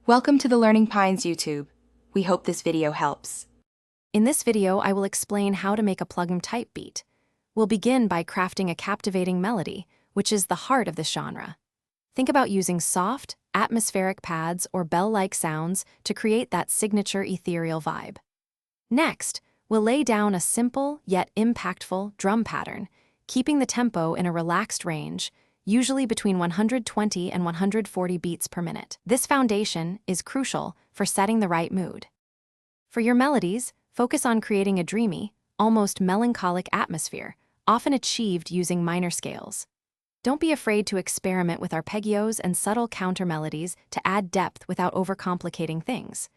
Welcome to the Learning Pines YouTube. We hope this video helps. In this video, I will explain how to make a plugin type beat. We'll begin by crafting a captivating melody, which is the heart of this genre. Think about using soft, atmospheric pads or bell-like sounds to create that signature ethereal vibe. Next, we'll lay down a simple yet impactful drum pattern, keeping the tempo in a relaxed range, usually between 120 and 140 beats per minute. This foundation is crucial for setting the right mood. For your melodies, focus on creating a dreamy, almost melancholic atmosphere, often achieved using minor scales. Don't be afraid to experiment with arpeggios and subtle counter melodies to add depth without overcomplicating things.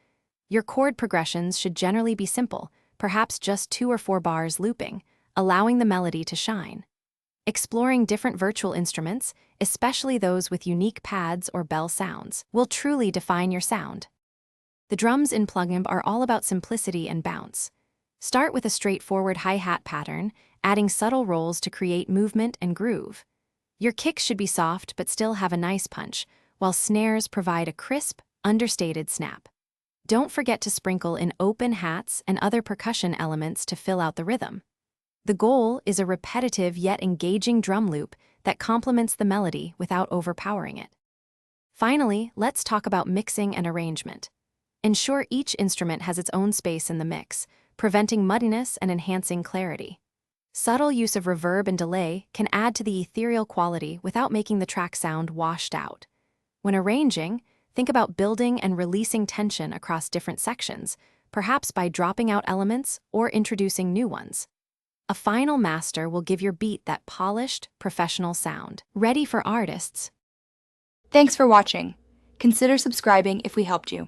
Your chord progressions should generally be simple, perhaps just 2 or 4 bars looping, allowing the melody to shine. Exploring different virtual instruments, especially those with unique pads or bell sounds, will truly define your sound. The drums in Pluggnb are all about simplicity and bounce. Start with a straightforward hi-hat pattern, adding subtle rolls to create movement and groove. Your kicks should be soft but still have a nice punch, while snares provide a crisp, understated snap. Don't forget to sprinkle in open hats and other percussion elements to fill out the rhythm. The goal is a repetitive yet engaging drum loop that complements the melody without overpowering it. Finally, let's talk about mixing and arrangement. Ensure each instrument has its own space in the mix, preventing muddiness and enhancing clarity. Subtle use of reverb and delay can add to the ethereal quality without making the track sound washed out. When arranging, think about building and releasing tension across different sections, perhaps by dropping out elements or introducing new ones. A final master will give your beat that polished, professional sound, ready for artists. Thanks for watching. Consider subscribing if we helped you.